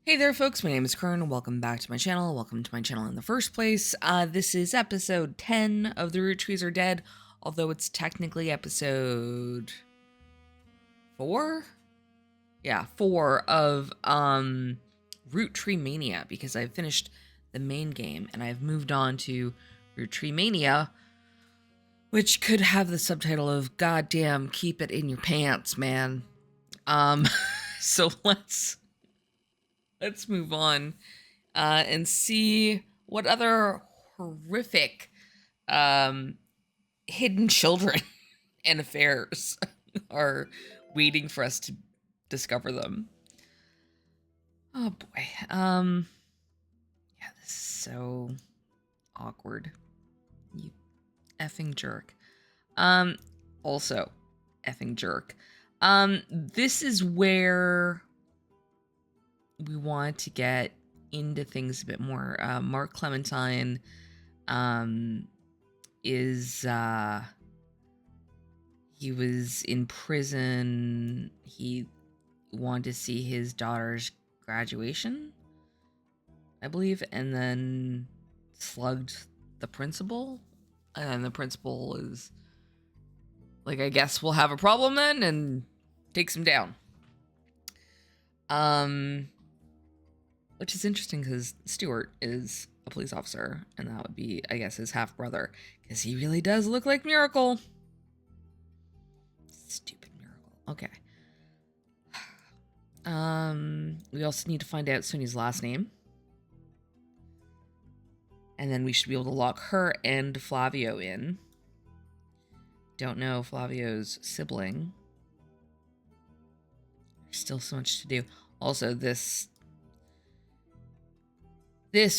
Hey there folks, my name is Kurn. Welcome back to my channel. Welcome to my channel in the first place. This is episode 10 of The Roottrees Are Dead, although it's technically episode 4? Yeah, 4 of Roottree Mania, because I've finished the main game and I've moved on to Roottree Mania, which could have the subtitle of "Goddamn, keep it in your pants, man." So let's move on and see what other horrific hidden children and affairs are waiting for us to discover them. Oh boy. Yeah, this is so awkward. You effing jerk. Also effing jerk. This is where we want to get into things a bit more. Mark Clementine is he was in prison. He wanted to see his daughter's graduation, I believe, and then slugged the principal. And the principal is like, I guess we'll have a problem then, and takes him down. Which is interesting because Stuart is a police officer, and that would be, I guess, his half-brother, because he really does look like Miracle. Stupid Miracle. Okay. We also need to find out Sunny's last name. And then we should be able to lock her and Flavio in. Don't know Flavio's sibling. There's still so much to do. Also, this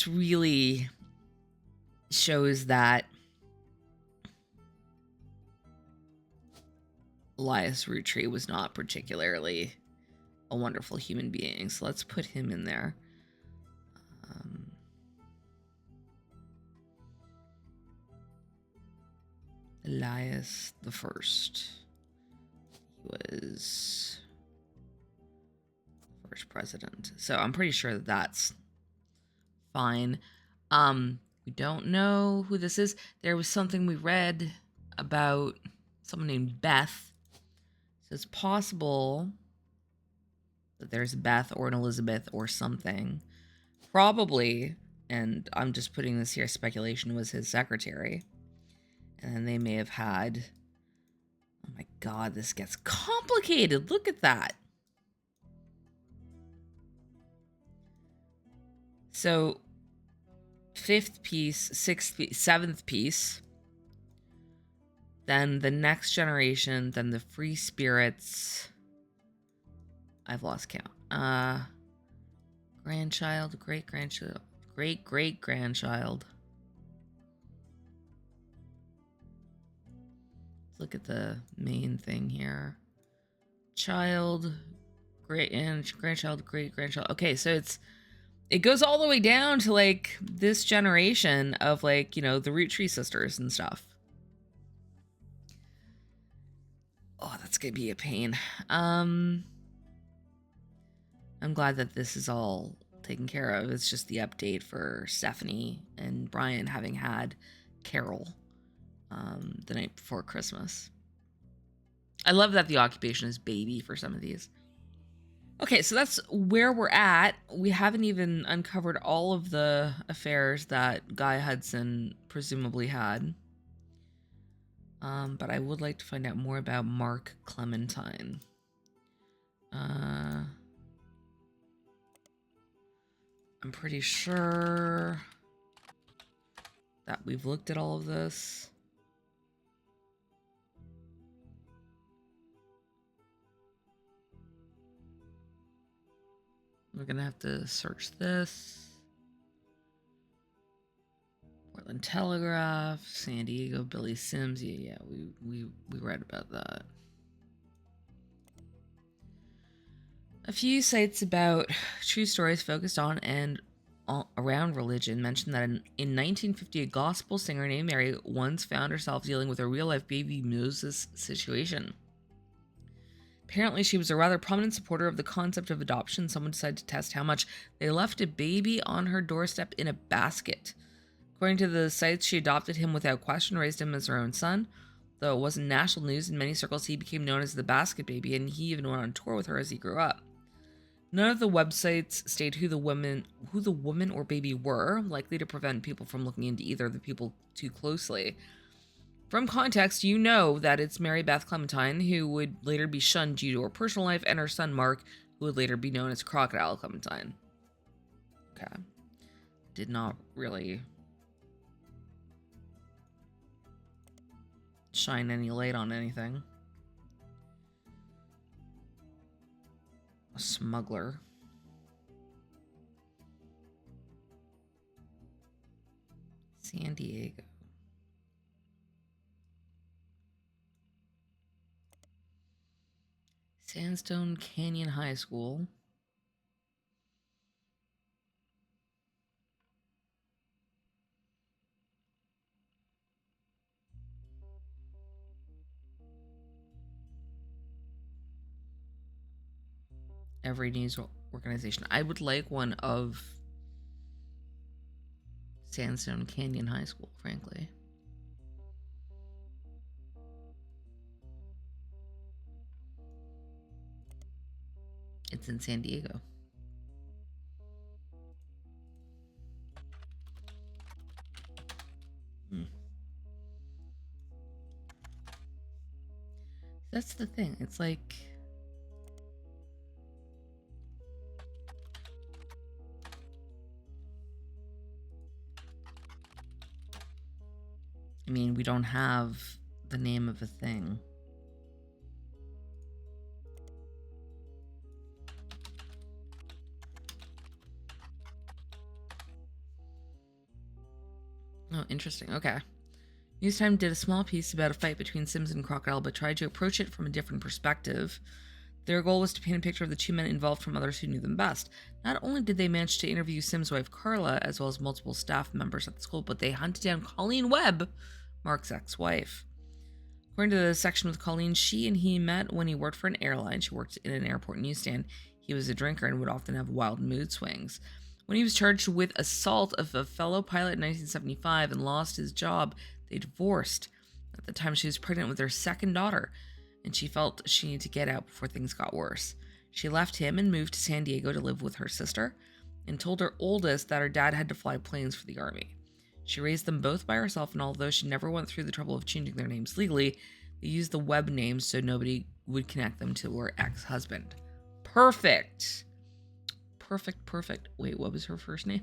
really shows that Elias Roottrees was not particularly a wonderful human being. So let's put him in there. Elias the First. He was the first president. So I'm pretty sure that that's fine. We don't know who this is. There was something we read about someone named Beth. So it's possible that there's a Beth or an Elizabeth or something. Probably, and I'm just putting this here, speculation, was his secretary. And they may have had... Oh my god, this gets complicated. Look at that. So, 5th piece, 6th piece, 7th piece. Then the next generation, then the free spirits. I've lost count. Grandchild, great-grandchild, great-great-grandchild. Let's look at the main thing here. Child, grandchild, great-grandchild. Okay, so it goes all the way down to, like, this generation of, like, you know, the Roottrees sisters and stuff. Oh, that's gonna be a pain. I'm glad that this is all taken care of. It's just the update for Stephanie and Brian having had Carol the night before Christmas. I love that the occupation is baby for some of these. Okay, so that's where we're at. We haven't even uncovered all of the affairs that Guy Hudson presumably had. But I would like to find out more about Mark Clementine. I'm pretty sure that we've looked at all of this. We're gonna have to search this. Portland Telegraph, San Diego, Billy Sims. Yeah, we read about that. A few sites about true stories focused on and around religion mentioned that in 1950, a gospel singer named Mary once found herself dealing with a real-life baby Moses situation. Apparently, she was a rather prominent supporter of the concept of adoption. Someone decided to test how much they left a baby on her doorstep in a basket. According to the sites, she adopted him without question, raised him as her own son. Though it wasn't national news, in many circles he became known as the basket baby, and he even went on tour with her as he grew up. None of the websites state who the woman or baby were, likely to prevent people from looking into either of the people too closely. From context, you know that it's Mary Beth Clementine, who would later be shunned due to her personal life, and her son Mark, who would later be known as Crocodile Clementine. Okay. Did not really shine any light on anything. A smuggler. San Diego. Sandstone Canyon High School. Every news organization. I would like one of Sandstone Canyon High School, frankly. It's in San Diego. That's the thing. It's like... I mean, we don't have the name of a thing. Oh, interesting. Okay. Newstime did a small piece about a fight between Sims and Crocodile, but tried to approach it from a different perspective. Their goal was to paint a picture of the two men involved from others who knew them best. Not only did they manage to interview Sim's wife Carla, as well as multiple staff members at the school, but they hunted down Colleen Webb, Mark's ex-wife. According to the section with Colleen, she and he met when he worked for an airline. She worked in an airport newsstand. He was a drinker and would often have wild mood swings. When he was charged with assault of a fellow pilot in 1975 and lost his job, they divorced. At the time, she was pregnant with their second daughter, and she felt she needed to get out before things got worse. She left him and moved to San Diego to live with her sister, and told her oldest that her dad had to fly planes for the Army. She raised them both by herself, and although she never went through the trouble of changing their names legally, they used the web names so nobody would connect them to her ex-husband. Perfect. Perfect. Wait, what was her first name?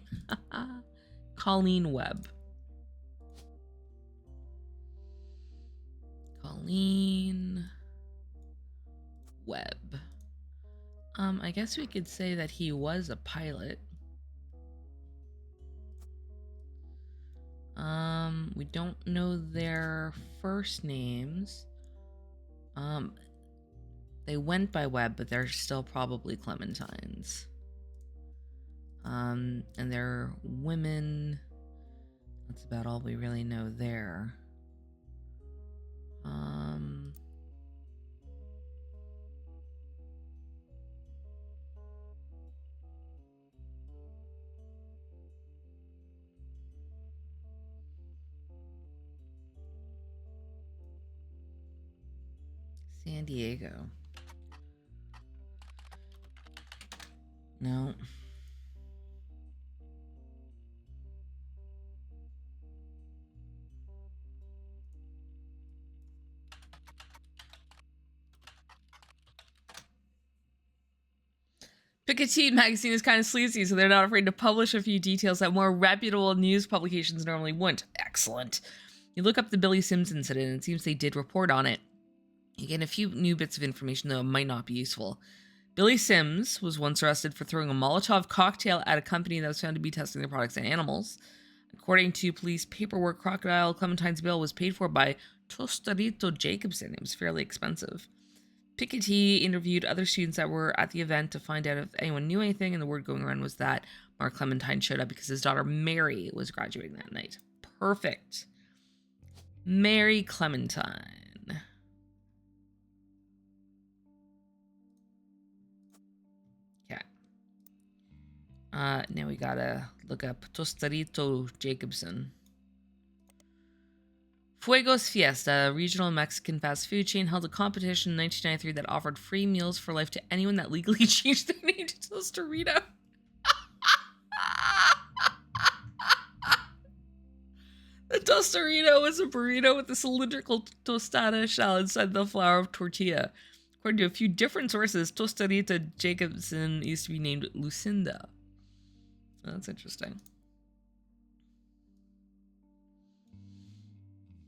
Colleen Webb. Colleen Webb. I guess we could say that he was a pilot. We don't know their first names. They went by Webb, but they're still probably Clementines. And they're women. That's about all we really know there. San Diego. No. Picayune magazine is kind of sleazy, so they're not afraid to publish a few details that more reputable news publications normally wouldn't. Excellent. You look up the Billy Sims incident, and it seems they did report on it. You get a few new bits of information, though it might not be useful. Billy Sims was once arrested for throwing a Molotov cocktail at a company that was found to be testing their products on animals. According to police paperwork, Crocodile Clementine's bail was paid for by Tostarito Jacobson. It was fairly expensive. Piketty interviewed other students that were at the event to find out if anyone knew anything, and the word going around was that Mark Clementine showed up because his daughter Mary was graduating that night. Perfect. Mary Clementine. Now we gotta look up Tostarito Jacobson. Fuegos Fiesta, a regional Mexican fast food chain, held a competition in 1993 that offered free meals for life to anyone that legally changed their name to Tostarito. The tostarito was a burrito with a cylindrical tostada shell inside the flour of tortilla. According to a few different sources, Tostarita Jacobson used to be named Lucinda. Oh, that's interesting.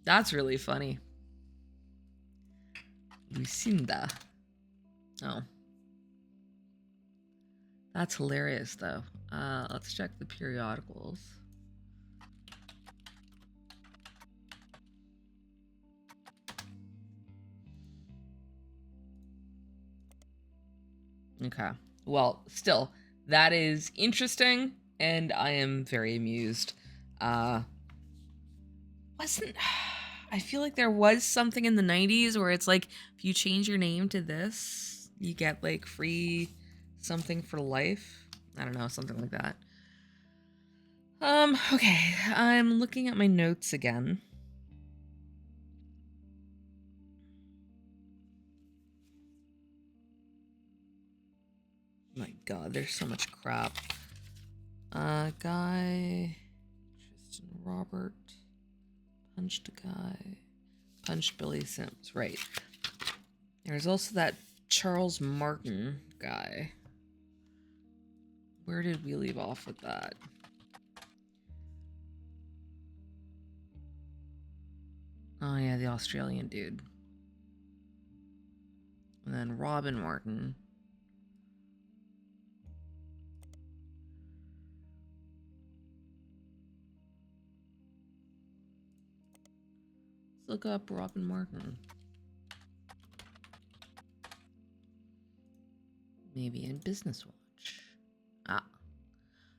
That's really funny. Lucinda. Oh. That's hilarious, though. Let's check the periodicals. Okay. Well, still, that is interesting, and I am very amused. Wasn't... I feel like there was something in the 90s where it's like, if you change your name to this, you get, like, free something for life. I don't know, something like that. Okay. I'm looking at my notes again. My god, there's so much crap. Guy... Tristan Robert... Punched a guy... Punched Billy Sims, right. There's also that Charles Martin guy. Where did we leave off with that? Oh yeah, the Australian dude. And then Robin Martin. Let's look up Robin Martin. Maybe in Business Watch. Ah.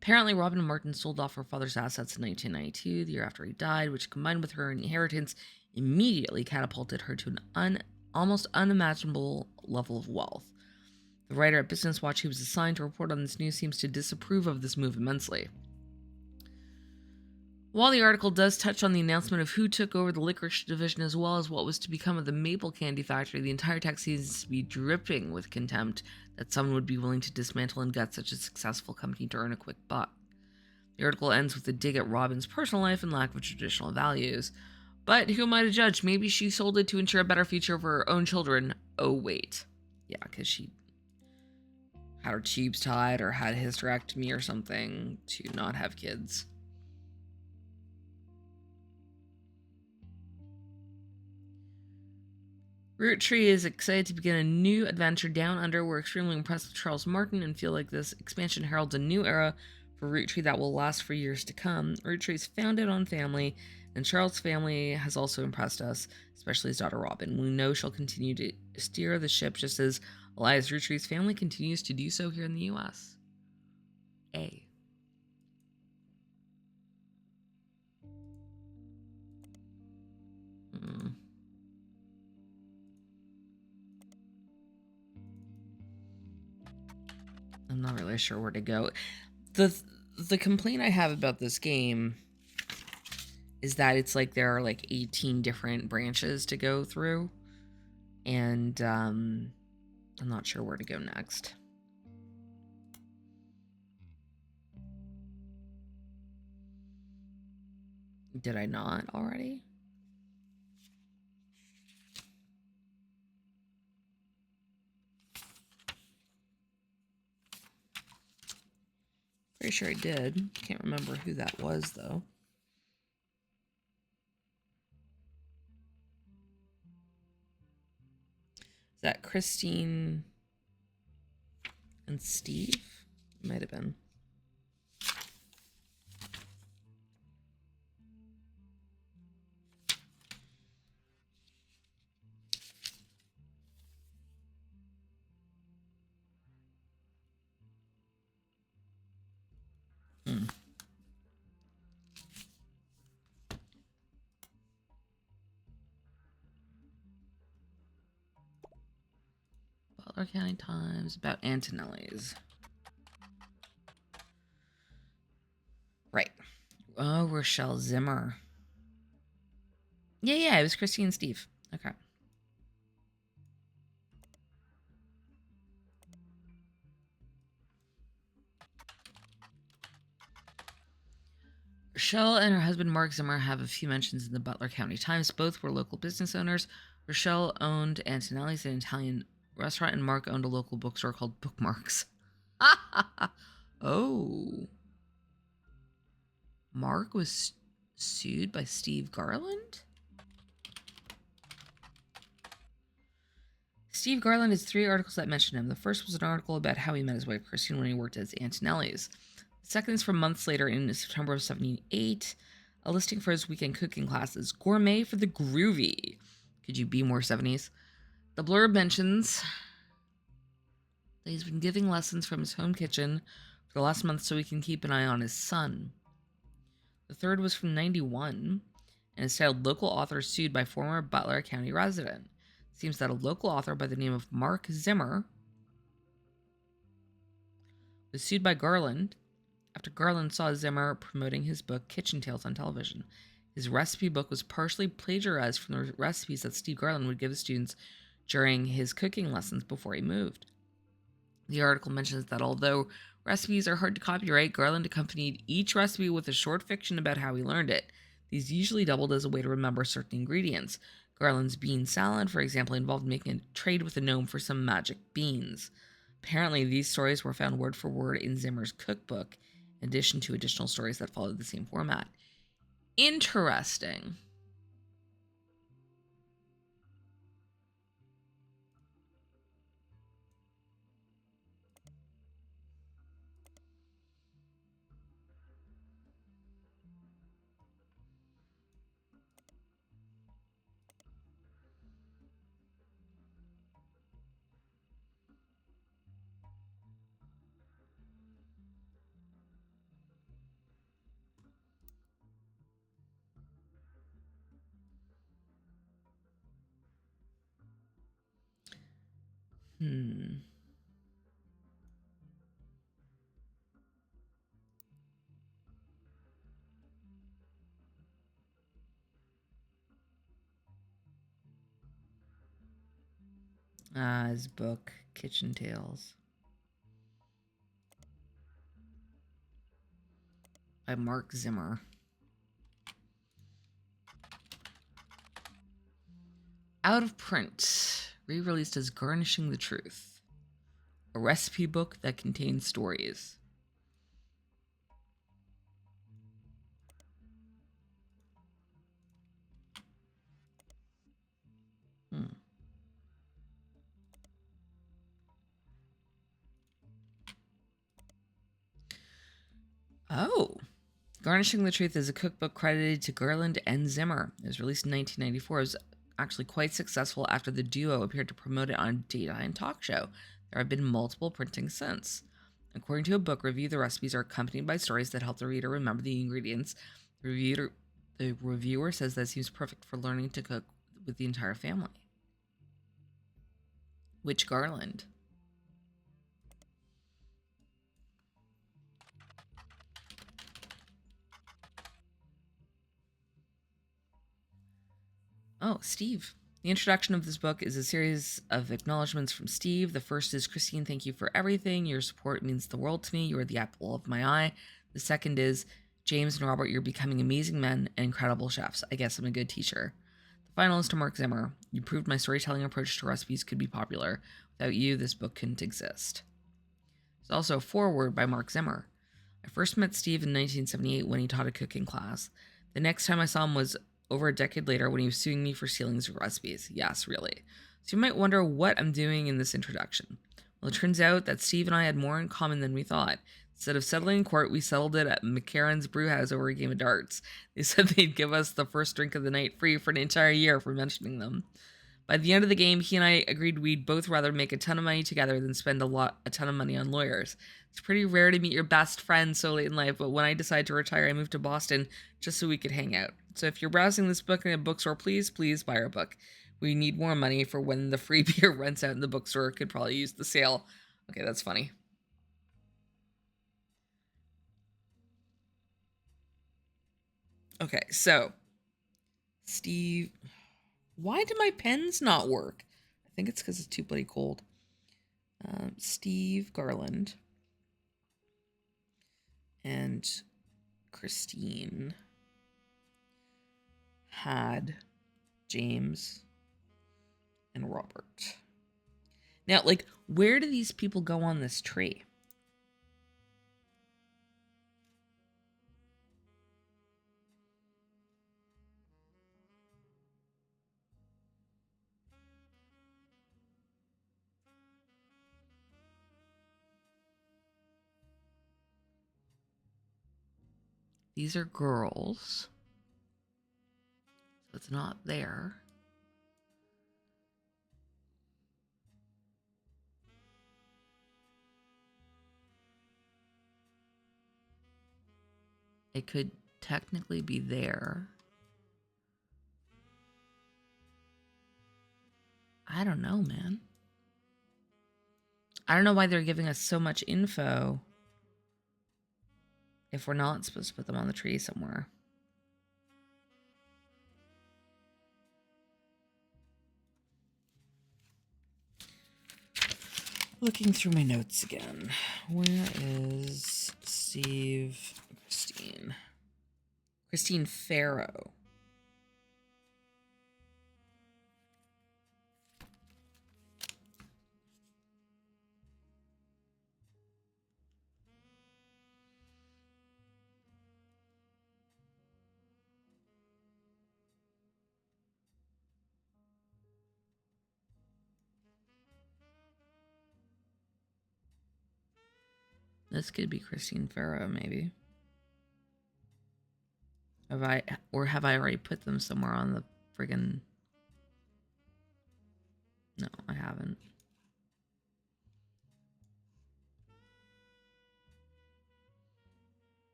Apparently, Robin Martin sold off her father's assets in 1992, the year after he died, which, combined with her inheritance, immediately catapulted her to an almost unimaginable level of wealth. The writer at Business Watch who was assigned to report on this news seems to disapprove of this move immensely. While the article does touch on the announcement of who took over the licorice division as well as what was to become of the maple candy factory, the entire text seems to be dripping with contempt that someone would be willing to dismantle and gut such a successful company to earn a quick buck. The article ends with a dig at Robin's personal life and lack of traditional values. But who am I to judge? Maybe she sold it to ensure a better future for her own children. Oh, wait. Yeah, because she had her tubes tied or had a hysterectomy or something to not have kids. Roottrees is excited to begin a new adventure down under. We're extremely impressed with Charles Martin and feel like this expansion heralds a new era for Roottrees that will last for years to come. Roottrees is founded on family, and Charles' family has also impressed us, especially his daughter Robin. We know she'll continue to steer the ship just as Elias Roottrees' family continues to do so here in the U.S. A. I'm not really sure where to go. The complaint I have about this game is that it's like there are like 18 different branches to go through, and I'm not sure where to go next. Did I not already? Pretty sure I did. Can't remember who that was, though. Is that Christine and Steve? Might have been. Butler County Times about Antonelli's. Oh, Rochelle Zimmer. Yeah, it was Christy and Steve. Okay. Rochelle and her husband Mark Zimmer have a few mentions in the Butler County Times. Both were local business owners. Rochelle owned Antonelli's, an Italian restaurant, and Mark owned a local bookstore called Bookmarks. Oh. Mark was sued by Steve Garland? Steve Garland has 3 articles that mention him. The first was an article about how he met his wife Christine when he worked as Antonelli's. The second is from months later in September of 78, a listing for his weekend cooking classes. Gourmet for the groovy. Could you be more 70s? The blurb mentions that he's been giving lessons from his home kitchen for the last month so he can keep an eye on his son. The third was from 91 and is titled Local Author Sued by Former Butler County Resident. It seems that a local author by the name of Mark Zimmer was sued by Garland after Garland saw Zimmer promoting his book Kitchen Tales on television. His recipe book was partially plagiarized from the recipes that Steve Garland would give the students during his cooking lessons before he moved. The article mentions that although recipes are hard to copyright, Garland accompanied each recipe with a short fiction about how he learned it. These usually doubled as a way to remember certain ingredients. Garland's bean salad, for example, involved making a trade with a gnome for some magic beans. Apparently, these stories were found word for word in Zimmer's cookbook, in addition to additional stories that followed the same format. Interesting. His book, Kitchen Tales, by Mark Zimmer. Out of print, re-released as Garnishing the Truth, a recipe book that contains stories. Oh. Garnishing the Truth is a cookbook credited to Garland and Zimmer. It was released in 1994. It was actually quite successful after the duo appeared to promote it on a daytime talk show. There have been multiple printings since. According to a book review, the recipes are accompanied by stories that help the reader remember the ingredients. The reviewer says that seems perfect for learning to cook with the entire family. Which Garland? Oh, Steve. The introduction of this book is a series of acknowledgments from Steve. The first is, Christine, thank you for everything. Your support means the world to me. You are the apple of my eye. The second is, James and Robert, you're becoming amazing men and incredible chefs. I guess I'm a good teacher. The final is to Mark Zimmer. You proved my storytelling approach to recipes could be popular. Without you, this book couldn't exist. There's also a foreword by Mark Zimmer. I first met Steve in 1978 when he taught a cooking class. The next time I saw him was over a decade later when he was suing me for stealing his recipes. Yes, really. So you might wonder what I'm doing in this introduction. Well, it turns out that Steve and I had more in common than we thought. Instead of settling in court, we settled it at McCarran's Brewhouse over a game of darts. They said they'd give us the first drink of the night free for an entire year for mentioning them. By the end of the game, he and I agreed we'd both rather make a ton of money together than spend a ton of money on lawyers. It's pretty rare to meet your best friend so late in life, but when I decided to retire, I moved to Boston just so we could hang out. So if you're browsing this book in a bookstore, please buy our book. We need more money for when the free beer runs out in the bookstore. Could probably use the sale. Okay, that's funny. Okay, so Steve, why do my pens not work? I think it's because it's too bloody cold. Steve Garland and Christine had James and Robert. Now, like, where do these people go on this tree? These are girls. So it's not there. It could technically be there. I don't know, man. I don't know why they're giving us so much info if we're not supposed to put them on the tree somewhere. Looking through my notes again. Where is Steve? Christine. Christine Farrow. This could be Christine Farrow, maybe. Have I already put them somewhere on the friggin'... No, I haven't.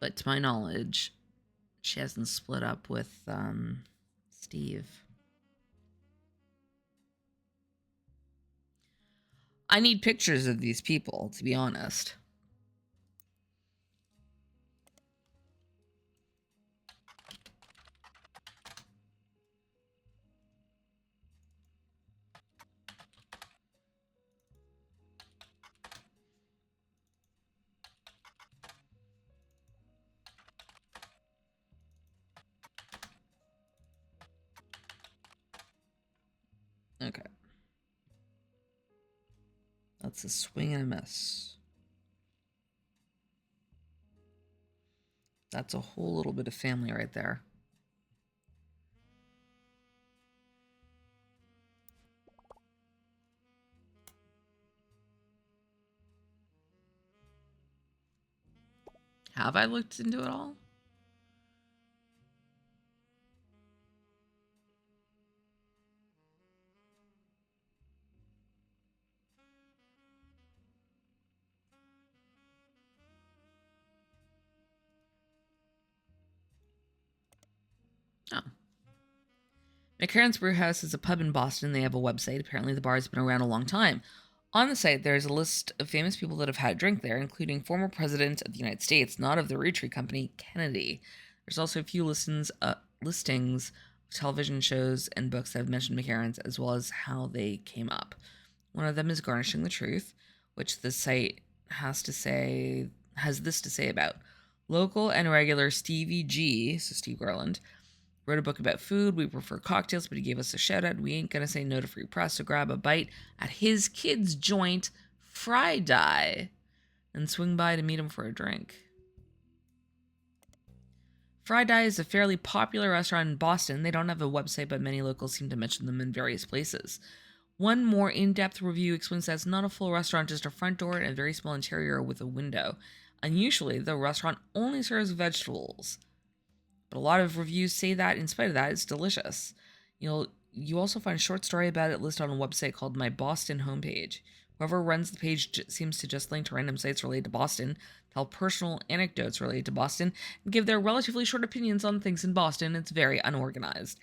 But to my knowledge, she hasn't split up with Steve. I need pictures of these people, to be honest. Okay. That's a swing and a miss. That's a whole little bit of family right there. Have I looked into it all? Oh. McCarran's Brewhouse is a pub in Boston. They have a website. Apparently, the bar has been around a long time. On the site, there's a list of famous people that have had a drink there, including former President of the United States, not of the Roottrees Company, Kennedy. There's also a few listings of television shows and books that have mentioned McCarran's, as well as how they came up. One of them is Garnishing the Truth, which the site has this to say about. Local and regular Stevie G, so Steve Garland, wrote a book about food. We prefer cocktails, but he gave us a shout out. We ain't gonna say no to free press, so grab a bite at his kid's joint, Friday, and swing by to meet him for a drink. Friday is a fairly popular restaurant in Boston. They don't have a website, but many locals seem to mention them in various places. One more in-depth review explains that it's not a full restaurant, just a front door and a very small interior with a window. Unusually, the restaurant only serves vegetables. But a lot of reviews say that, in spite of that, it's delicious. You also find a short story about it listed on a website called My Boston Homepage. Whoever runs the page seems to just link to random sites related to Boston, tell personal anecdotes related to Boston, and give their relatively short opinions on things in Boston. It's very unorganized.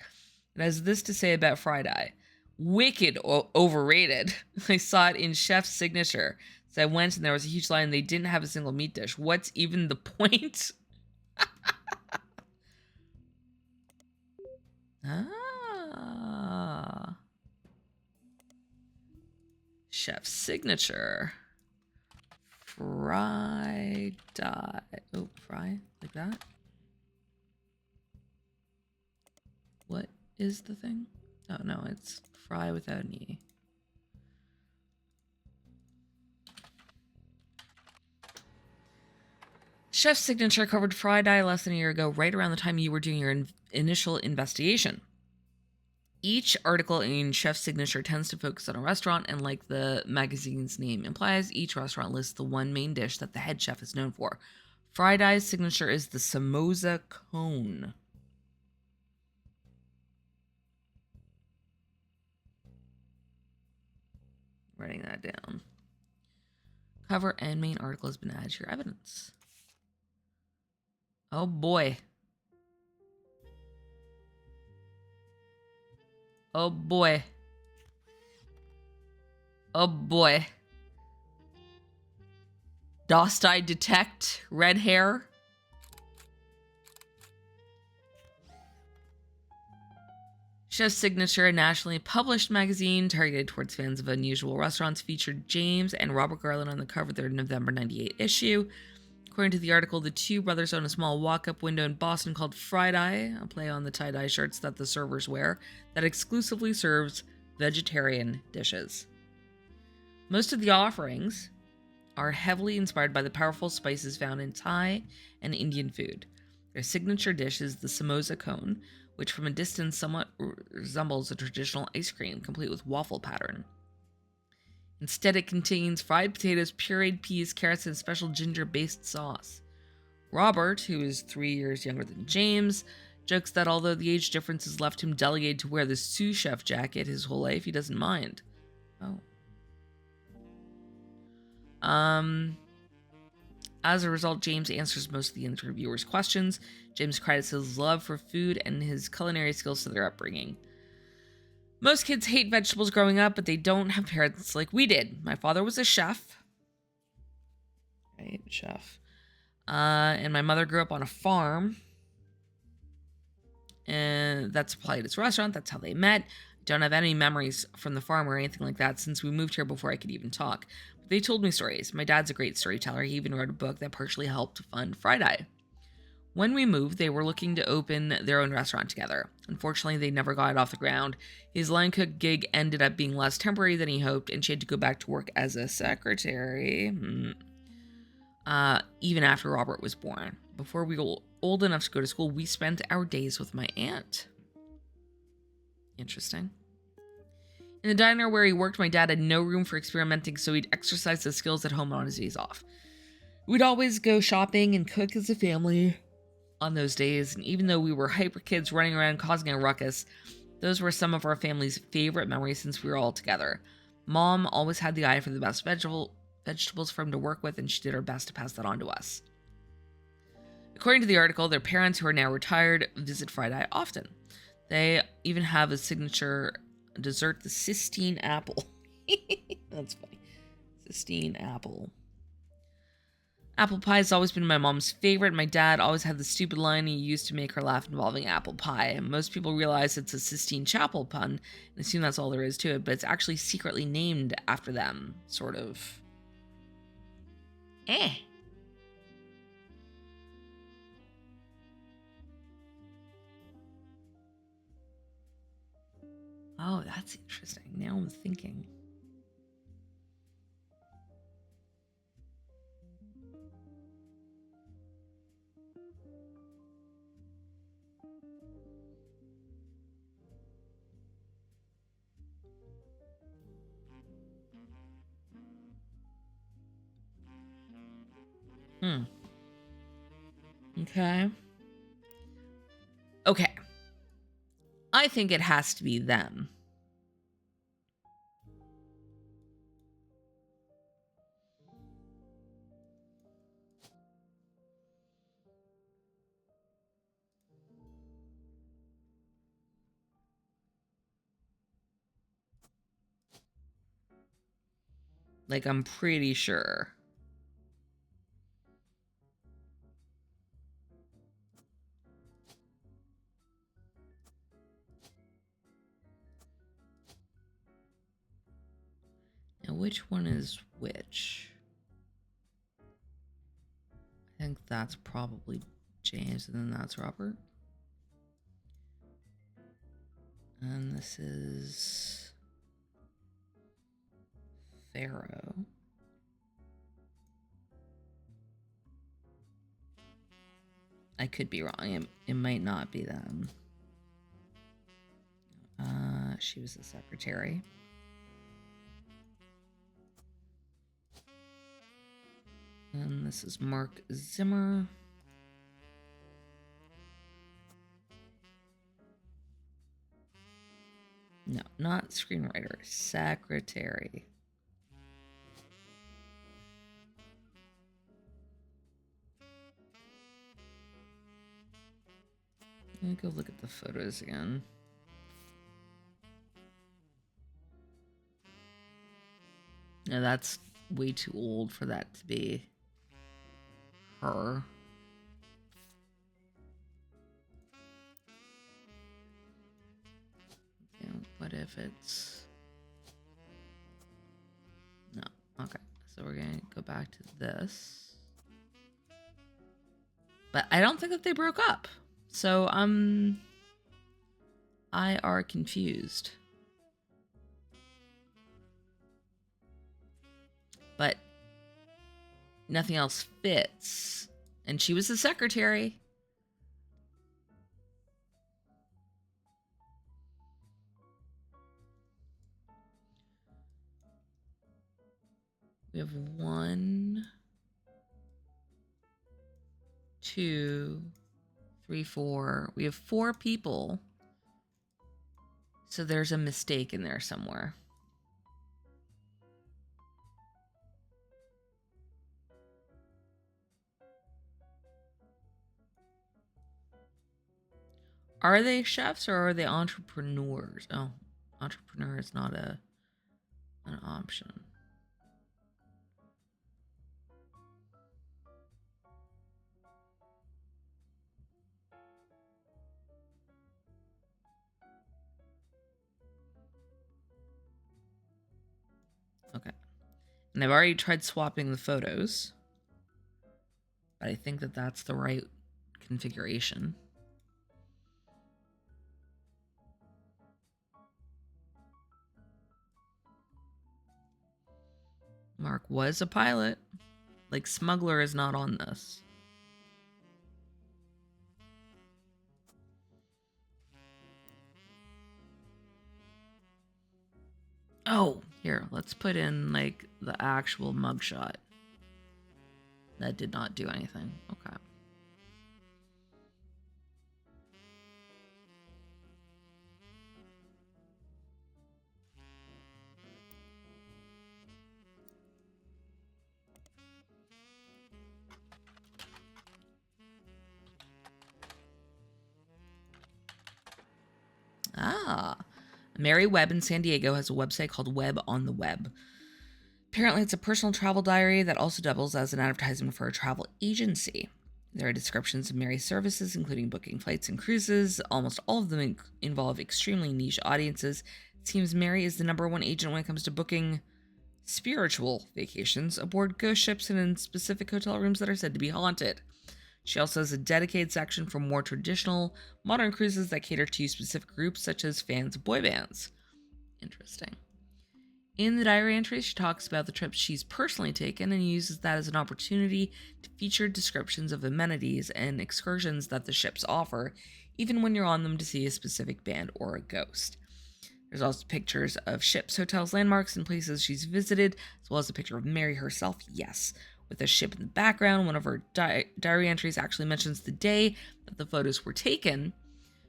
It has this to say about Friday. Wicked overrated. I saw it in Chef's signature. So I went and there was a huge line. They didn't have a single meat dish. What's even the point? Ah. Chef's signature. Fry dye. Oh, fry? Like that? What is the thing? Oh, no, it's fry without an E. Chef's signature covered fry dye less than a year ago, right around the time you were doing your initial investigation. Each article in Chef's signature tends to focus on a restaurant, and like the magazine's name implies, each restaurant lists the one main dish that the head chef is known for. Fry dye's signature is the samosa cone. Writing that down. Cover and main article has been added to your evidence. Oh boy. Oh boy. Oh boy. Dost I detect red hair? Chef's Signature, a nationally published magazine targeted towards fans of unusual restaurants, featured James and Robert Garland on the cover of their November 98 issue. According to the article, the two brothers own a small walk-up window in Boston called Fried Eye, a play on the tie-dye shirts that the servers wear, that exclusively serves vegetarian dishes. Most of the offerings are heavily inspired by the powerful spices found in Thai and Indian food. Their signature dish is the samosa cone, which from a distance somewhat resembles a traditional ice cream, complete with waffle pattern. Instead, it contains fried potatoes, pureed peas, carrots, and a special ginger-based sauce. Robert, who is 3 years younger than James, jokes that although the age difference has left him delegated to wear the sous chef jacket his whole life, he doesn't mind. Oh. As a result, James answers most of the interviewers' questions. James credits his love for food and his culinary skills to their upbringing. Most kids hate vegetables growing up, but they don't have parents like we did. My father was a chef. Right, chef. And my mother grew up on a farm. And that supplied his restaurant. That's how they met. I don't have any memories from the farm or anything like that since we moved here before I could even talk. But they told me stories. My dad's a great storyteller. He even wrote a book that partially helped fund Fried Eye. When we moved, they were looking to open their own restaurant together. Unfortunately, they never got it off the ground. His line cook gig ended up being less temporary than he hoped, and she had to go back to work as a secretary. Even after Robert was born. Before we were old enough to go to school, we spent our days with my aunt. Interesting. In the diner where he worked, my dad had no room for experimenting, so he'd exercise his skills at home on his days off. We'd always go shopping and cook as a family on those days, and even though we were hyper kids running around causing a ruckus, those were some of our family's favorite memories since we were all together. Mom always had the eye for the best vegetables for him to work with, and she did her best to pass that on to us. According to the article, their parents, who are now retired, visit Fried Eye often. They even have a signature dessert, the Sistine apple. That's funny. Sistine apple. Apple pie has always been my mom's favorite. My dad always had the stupid line he used to make her laugh involving apple pie. Most people realize it's a Sistine Chapel pun and assume that's all there is to it, but it's actually secretly named after them, sort of. Oh, that's interesting. Now I'm thinking. Okay. Okay. I think it has to be them. Like, I'm pretty sure. Now, which one is which? I think that's probably James, and then that's Robert. And this is Pharaoh. I could be wrong. It might not be them. She was the secretary. And this is Mark Zimmer. No, not screenwriter. Secretary. Let me go look at the photos again. No, that's way too old for that to be her. Okay, what if it's... No. Okay, so we're going to go back to this. But I don't think that they broke up. So, I are confused. But nothing else fits. And she was the secretary. We have 1, 2, 3, 4. We have 4 people. So there's a mistake in there somewhere. Are they chefs or are they entrepreneurs? Oh, entrepreneur is not an option. Okay. And I've already tried swapping the photos. But I think that that's the right configuration. Mark was a pilot. Like, smuggler is not on this. Oh, here, let's put in, like, the actual mugshot. That did not do anything. Okay. Ah. Mary Webb in San Diego has a website called Web on the Web. Apparently, it's a personal travel diary that also doubles as an advertisement for a travel agency. There are descriptions of Mary's services, including booking flights and cruises. Almost all of them involve extremely niche audiences. It seems Mary is the #1 agent when it comes to booking spiritual vacations aboard ghost ships and in specific hotel rooms that are said to be haunted. She also has a dedicated section for more traditional, modern cruises that cater to specific groups, such as fans of boy bands. Interesting. In the diary entry, she talks about the trips she's personally taken and uses that as an opportunity to feature descriptions of amenities and excursions that the ships offer, even when you're on them to see a specific band or a ghost. There's also pictures of ships, hotels, landmarks, and places she's visited, as well as a picture of Mary herself, yes, with a ship in the background. One of her diary entries actually mentions the day that the photos were taken.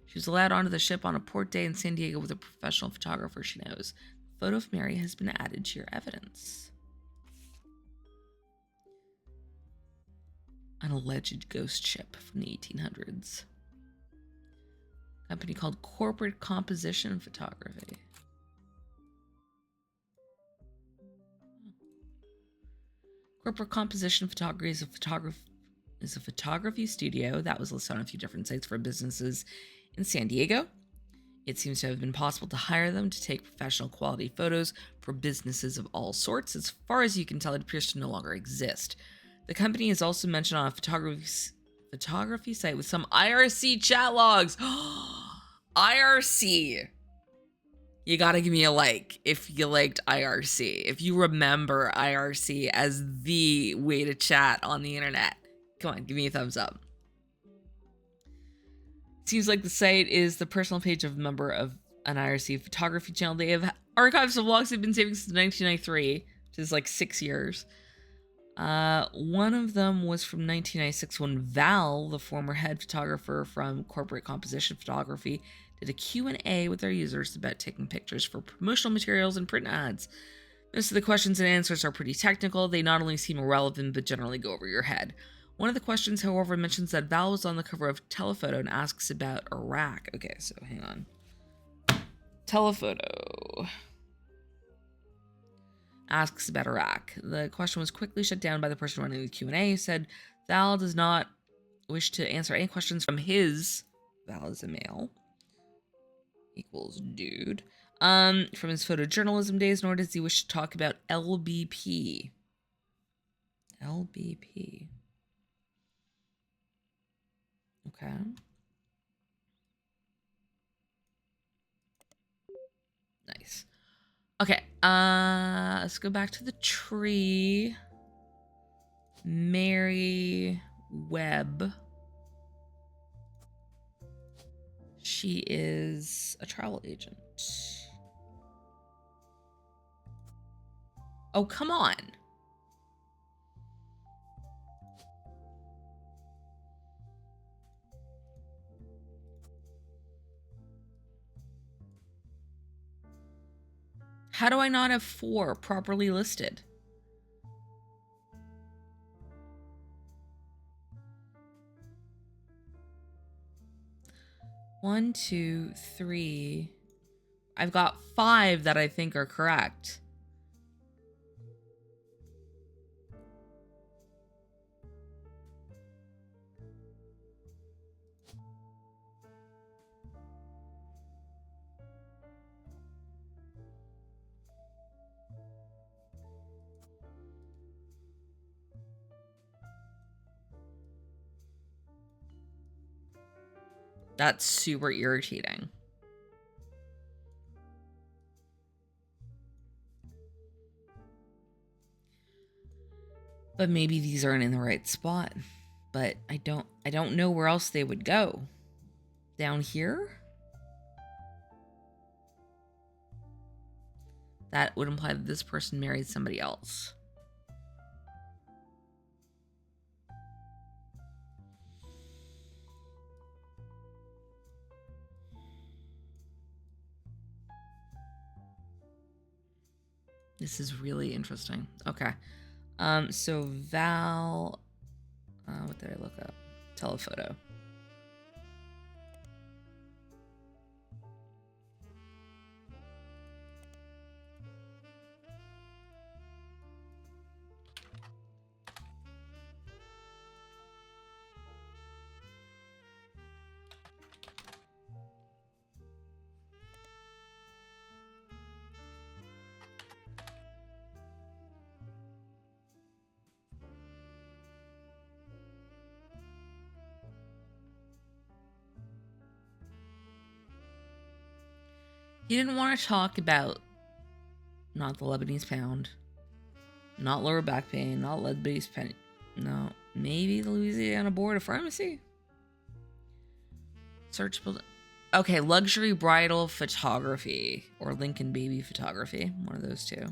She was allowed onto the ship on a port day in San Diego with a professional photographer she knows. A photo of Mary has been added to your evidence. An alleged ghost ship from the 1800s. A company called Corporate Composition Photography. Corporate Composition Photography is a photography studio that was listed on a few different sites for businesses in San Diego. It seems to have been possible to hire them to take professional quality photos for businesses of all sorts. As far as you can tell, it appears to no longer exist. The company is also mentioned on a photography site with some IRC chat logs. IRC. You gotta give me a like if you liked IRC. If you remember IRC as the way to chat on the internet. Come on, give me a thumbs up. Seems like the site is the personal page of a member of an IRC photography channel. They have archives of vlogs they've been saving since 1993, which is like 6 years. One of them was from 1996 when Val, the former head photographer from Corporate Composition Photography, did a Q&A with their users about taking pictures for promotional materials and print ads. Most of the questions and answers are pretty technical. They not only seem irrelevant, but generally go over your head. One of the questions, however, mentions that Val was on the cover of Telephoto and asks about Iraq. Okay, so hang on. Telephoto asks about Iraq. The question was quickly shut down by the person running the Q&A, who said Val does not wish to answer any questions from his, Val is a male, equals dude, from his photojournalism days, nor does he wish to talk about LBP. LBP. Okay. Nice. Okay, let's go back to the tree. Mary Webb. She is a travel agent. Oh, come on. How do I not have 4 properly listed? One, 2, 3. I've got 5 that I think are correct. That's super irritating. But maybe these aren't in the right spot. But I don't know where else they would go. Down here? That would imply that this person married somebody else. This is really interesting. Okay. So Val, what did I look up? Telephoto. He didn't want to talk about not the Lebanese pound, not lower back pain, not Lebanese pain. No, maybe the Louisiana Board of Pharmacy. Search building. Okay, luxury bridal photography or Lincoln baby photography. One of those two.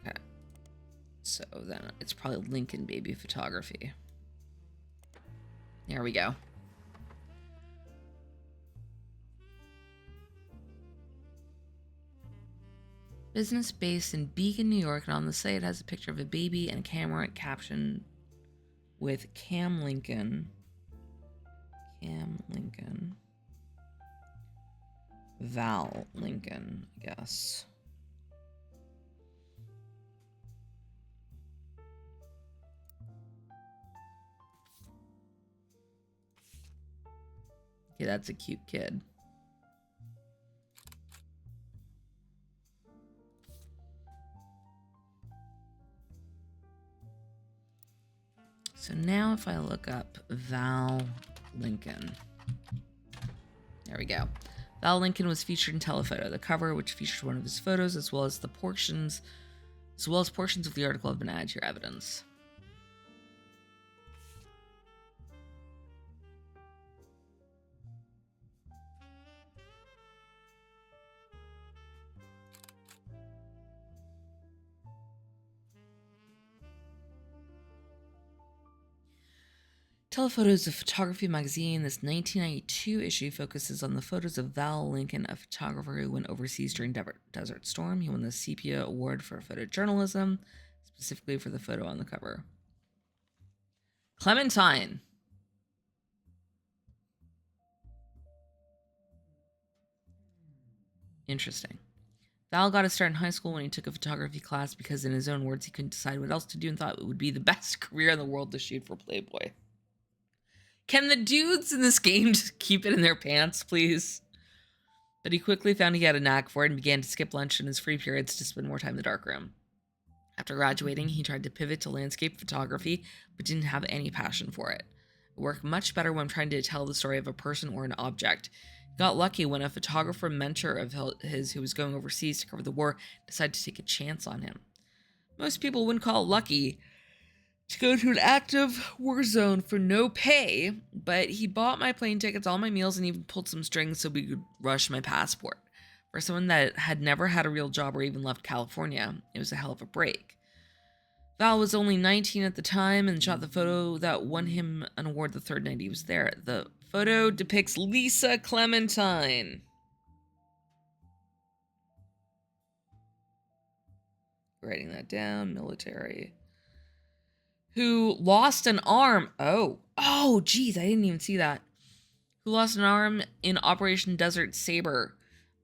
Okay. So then it's probably Lincoln baby photography. There we go. Business based in Beacon, New York, and on the site has a picture of a baby and a camera caption with Cam Lincoln. Cam Lincoln. Val Lincoln, I guess. Yeah, that's a cute kid. So now if I look up Val Lincoln, there we go. Val Lincoln was featured in Telephoto. The cover, which features one of his photos, as well as portions of the article, have been added to your evidence. Telephoto is a photography magazine. This 1992 issue focuses on the photos of Val Lincoln, a photographer who went overseas during Desert Storm. He won the Sepia Award for photojournalism, specifically for the photo on the cover. Clementine. Interesting. Val got his start in high school when he took a photography class because, in his own words, he couldn't decide what else to do and thought it would be the best career in the world to shoot for Playboy. Can the dudes in this game just keep it in their pants, please? But he quickly found he had a knack for it and began to skip lunch in his free periods to spend more time in the darkroom. After graduating, he tried to pivot to landscape photography, but didn't have any passion for it. It worked much better when trying to tell the story of a person or an object. He got lucky when a photographer mentor of his who was going overseas to cover the war decided to take a chance on him. Most people wouldn't call it lucky to go to an active war zone for no pay, but he bought my plane tickets, all my meals, and even pulled some strings so we could rush my passport. For someone that had never had a real job or even left California, it was a hell of a break. Val was only 19 at the time and shot the photo that won him an award the third night he was there. The photo depicts Lisa Clementine. Writing that down, military. Who lost an arm. Oh, geez, I didn't even see that. Who lost an arm in Operation Desert Saber.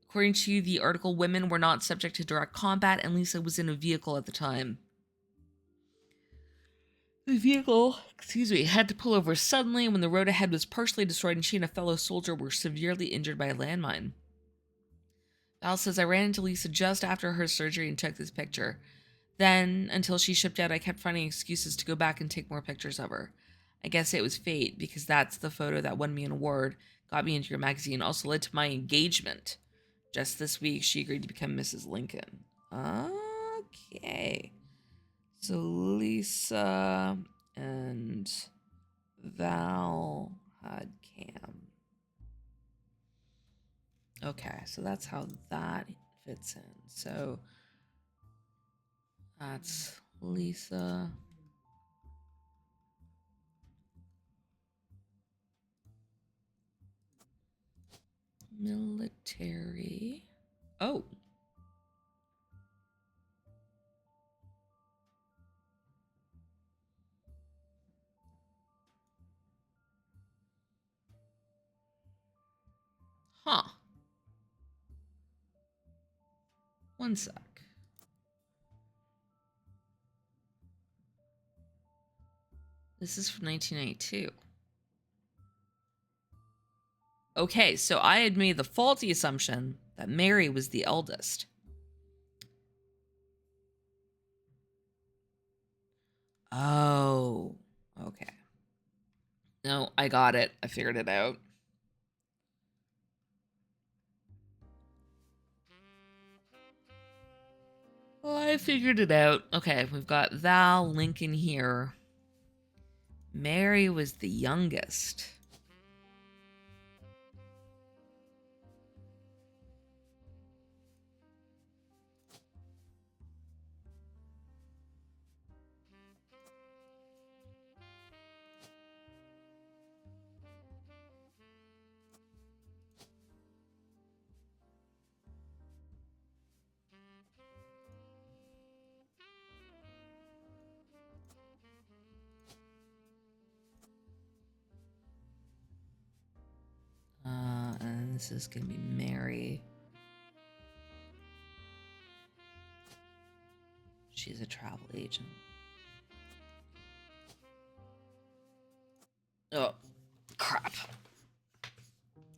According to the article, women were not subject to direct combat, and Lisa was in a vehicle at the time. The vehicle, had to pull over suddenly when the road ahead was partially destroyed and she and a fellow soldier were severely injured by a landmine. Val says, I ran into Lisa just after her surgery and took this picture. Then, until she shipped out, I kept finding excuses to go back and take more pictures of her. I guess it was fate, because that's the photo that won me an award, got me into your magazine, also led to my engagement. Just this week, she agreed to become Mrs. Lincoln. Okay. So Lisa and Val had Cam. Okay, so that's how that fits in. So that's Lisa. Military. Oh. Huh. One sec. This is from 1982. Okay, so I had made the faulty assumption that Mary was the eldest. Oh, okay. No, I got it. I figured it out. Well, I figured it out. Okay, we've got Val Lincoln here. Mary was the youngest. This is going to be Mary. She's a travel agent. Oh, crap.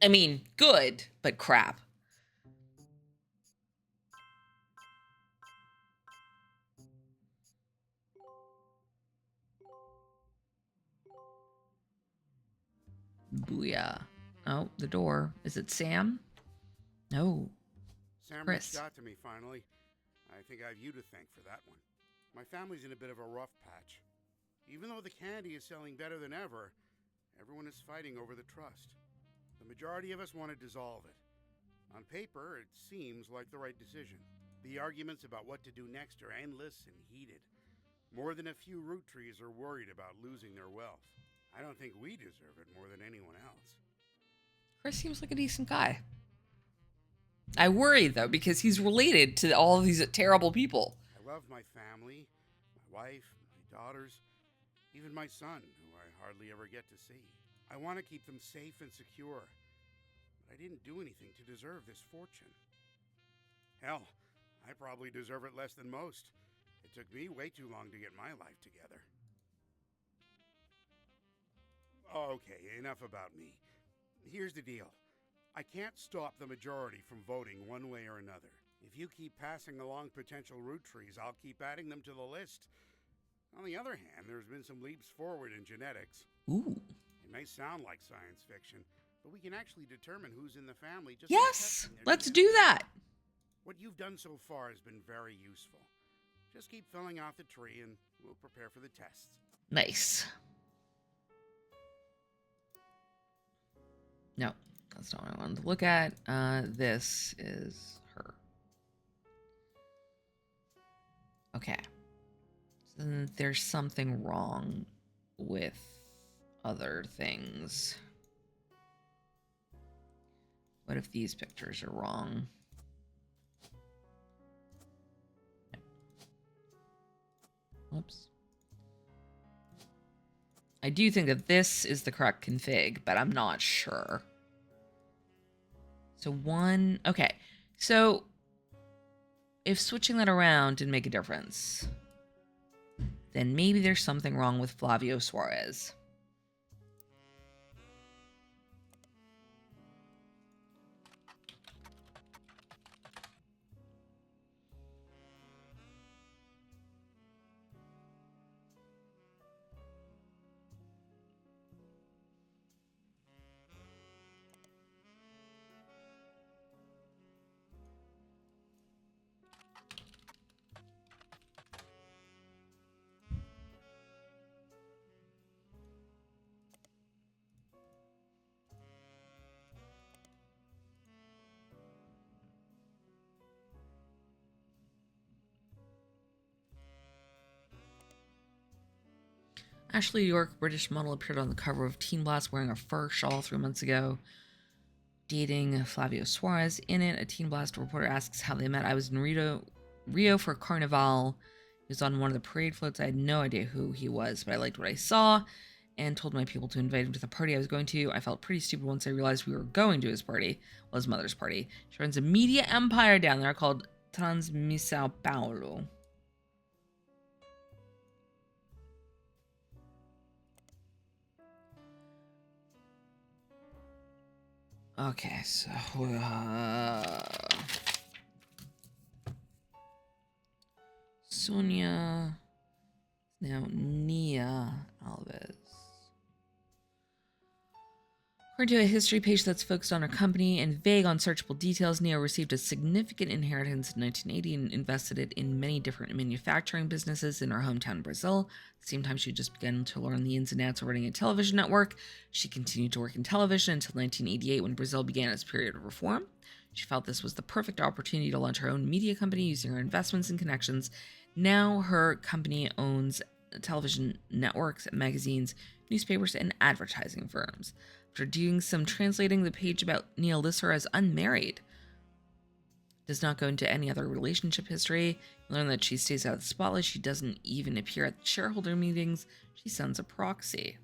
I mean, good, but crap. Booyah. Oh, the door. Is it Sam? No. Sam Chris. reached out to me finally. I think I have you to thank for that one. My family's in a bit of a rough patch. Even though the candy is selling better than ever, everyone is fighting over the trust. The majority of us want to dissolve it. On paper, it seems like the right decision. The arguments about what to do next are endless and heated. More than a few Roottrees are worried about losing their wealth. I don't think we deserve it more than anyone else. Chris seems like a decent guy. I worry, though, because he's related to all of these terrible people. I love my family, my wife, my daughters, even my son, who I hardly ever get to see. I want to keep them safe and secure, but I didn't do anything to deserve this fortune. Hell, I probably deserve it less than most. It took me way too long to get my life together. Okay, enough about me. Here's the deal. I can't stop the majority from voting one way or another. If you keep passing along potential Roottrees, I'll keep adding them to the list. On the other hand, there's been some leaps forward in genetics. Ooh. It may sound like science fiction, but we can actually determine who's in the family just Yes, by testing their let's DNA. do that. What you've done so far has been very useful. Just keep filling out the tree and we'll prepare for the tests. Nice. No, that's not what I wanted to look at. This is her. Okay. So then there's something wrong with other things. What if these pictures are wrong? Oops. I do think that this is the correct config, but I'm not sure. So one, okay. So if switching that around didn't make a difference, then maybe there's something wrong with Flavio Suarez. Ashley York, British model, appeared on the cover of Teen Blast wearing a fur shawl 3 months ago, dating Flavio Suarez. In it, a Teen Blast reporter asks how they met. I was in Rio for Carnival. He was on one of the parade floats. I had no idea who he was, but I liked what I saw and told my people to invite him to the party I was going to. I felt pretty stupid once I realized we were going to his party. Well, his mother's party. She runs a media empire down there called Transmissão Paulo. Okay, so Sonia, now Nia Alves. According to a history page that's focused on her company and vague unsearchable details, Nia received a significant inheritance in 1980 and invested it in many different manufacturing businesses in her hometown, Brazil. At the same time, she just began to learn the ins and outs of running a television network. She continued to work in television until 1988 when Brazil began its period of reform. She felt this was the perfect opportunity to launch her own media company using her investments and connections. Now her company owns television networks, magazines, newspapers, and advertising firms. After doing some translating, the page about Nia lists her as unmarried. Does not go into any other relationship history. You learn that she stays out of the spotlight. She doesn't even appear at shareholder meetings. She sends a proxy.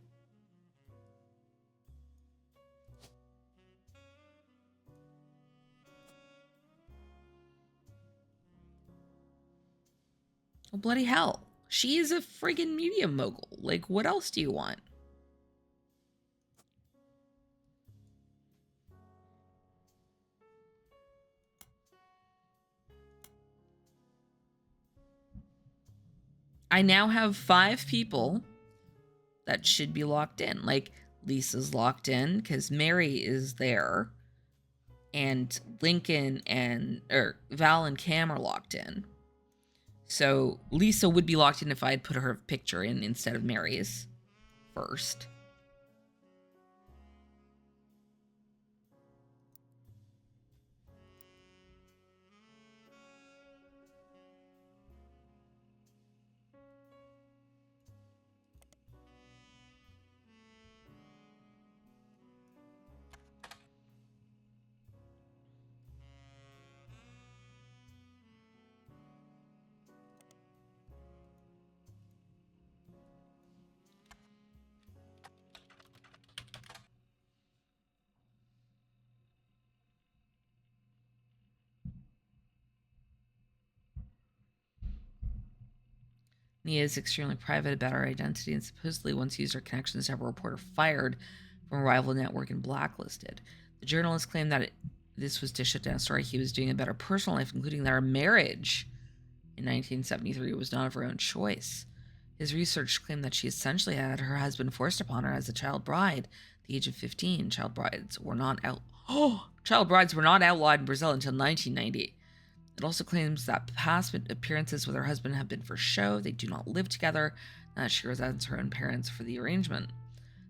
Well, bloody hell. She is a friggin' media mogul. Like, what else do you want? I now have 5 people that should be locked in. Like, Lisa's locked in because Mary is there. And Lincoln Val and Cam are locked in. So Lisa would be locked in if I had put her picture in instead of Mary's first. Nia is extremely private about her identity and supposedly once used her connections to have a reporter fired from a rival network and blacklisted. The journalist claimed that this was to shut down a story he was doing about her personal life, including that her marriage in 1973 was not of her own choice. His research claimed that she essentially had her husband forced upon her as a child bride at the age of 15. Child brides were not outlawed in Brazil until 1990. It also claims that past appearances with her husband have been for show, they do not live together, and that she resents her own parents for the arrangement.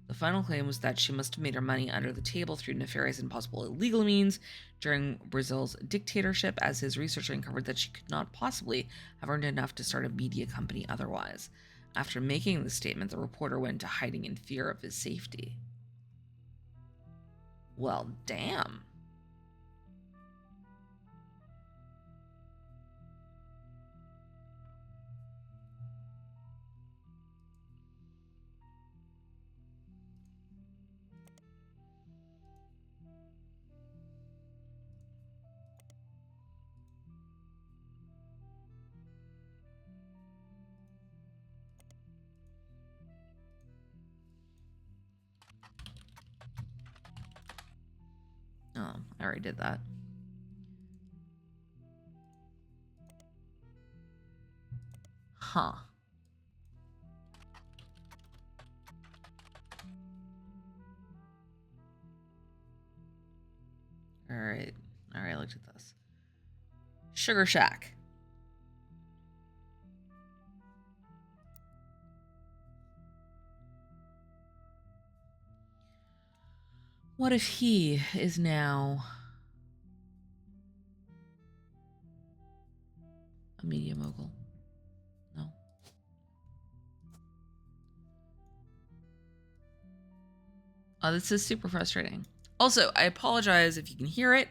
The final claim was that she must have made her money under the table through nefarious and possible illegal means during Brazil's dictatorship, as his research uncovered that she could not possibly have earned enough to start a media company otherwise. After making the statement, the reporter went into hiding in fear of his safety. Well, damn. Oh, I already did that. Huh. Alright. Alright, I looked at this. Sugar Shack. What if he is now a media mogul? No. Oh, this is super frustrating. Also, I apologize if you can hear it,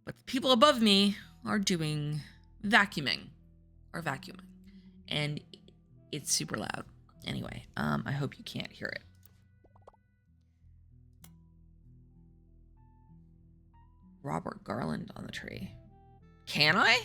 but the people above me are doing vacuuming. And it's super loud. Anyway, I hope you can't hear it. Robert Garland on the tree. Can I?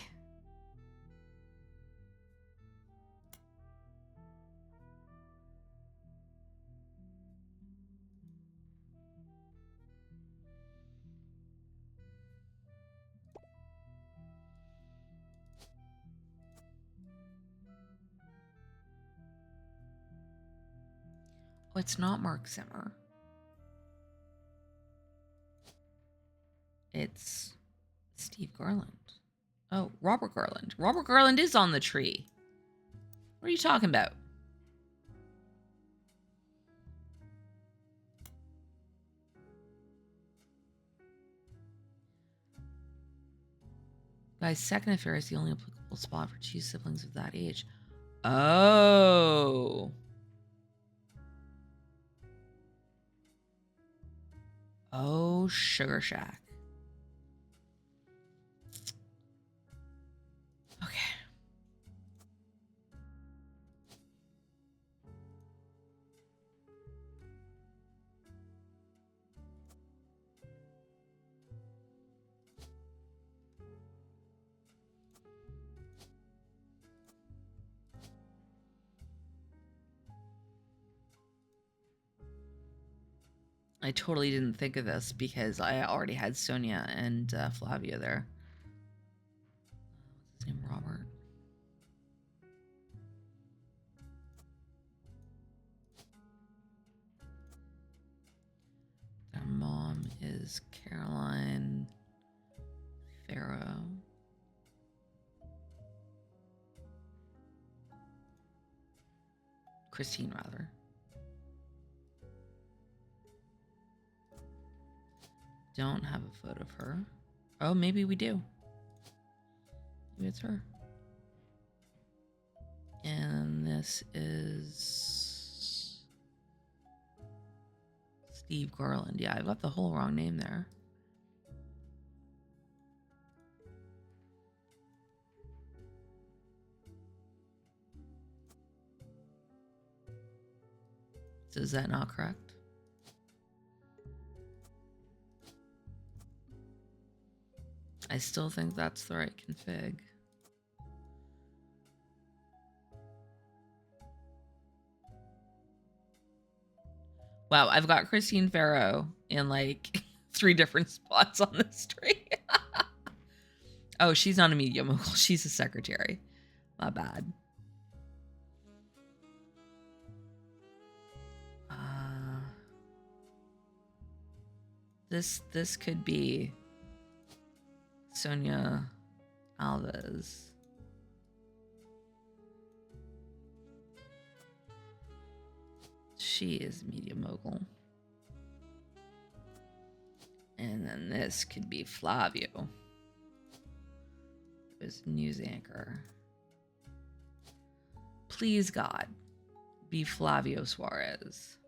Oh, it's not Mark Zimmer. It's Steve Garland. Oh, Robert Garland. Robert Garland is on the tree. What are you talking about? Guy's second affair is the only applicable spot for 2 siblings of that age. Oh. Oh, Sugar Shack. Okay. I totally didn't think of this because I already had Sonia and Flavia there. What's his name? Robert. Their mom is Caroline Farrow. Christine, rather. Don't have a photo of her. Oh, maybe we do. Maybe it's her. And this is Steve Garland. Yeah, I got the whole wrong name there. So is that not correct? I still think that's the right config. Wow, I've got Christine Farrow in like 3 different spots on this tree. Oh, she's not a media mogul. She's a secretary. My bad. This could be Sonia Alves. She is a media mogul. And then this could be Flavio, who's news anchor. Please, God, be Flavio Suarez.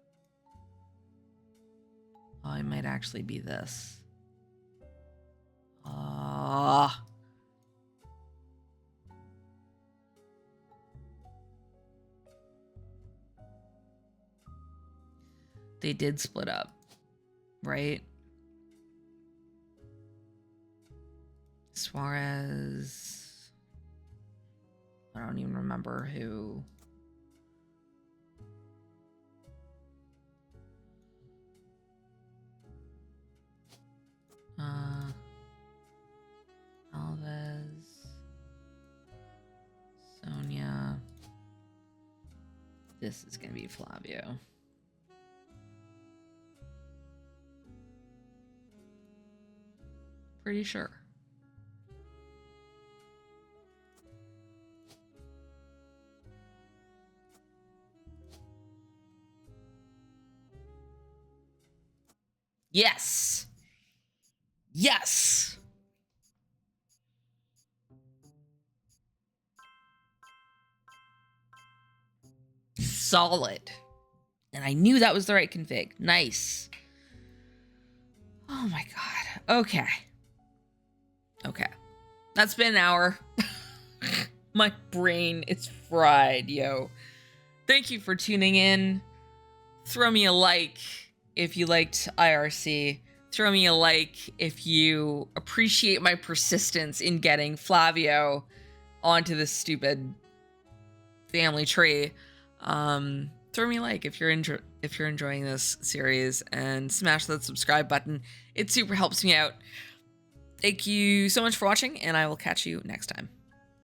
Oh, it might actually be this. Ah. They did split up, right? Suarez. I don't even remember who. Alves. Sonia. This is going to be Flavio. Pretty sure. Yes. Yes. Solid. And I knew that was the right config. Nice. Oh my God. Okay. Okay. That's been an hour. My brain is fried, yo. Thank you for tuning in. Throw me a like if you liked IRC. Throw me a like if you appreciate my persistence in getting Flavio onto this stupid family tree. Throw me a like if you're enjoying this series, and smash that subscribe button. It super helps me out. Thank you so much for watching, and I will catch you next time.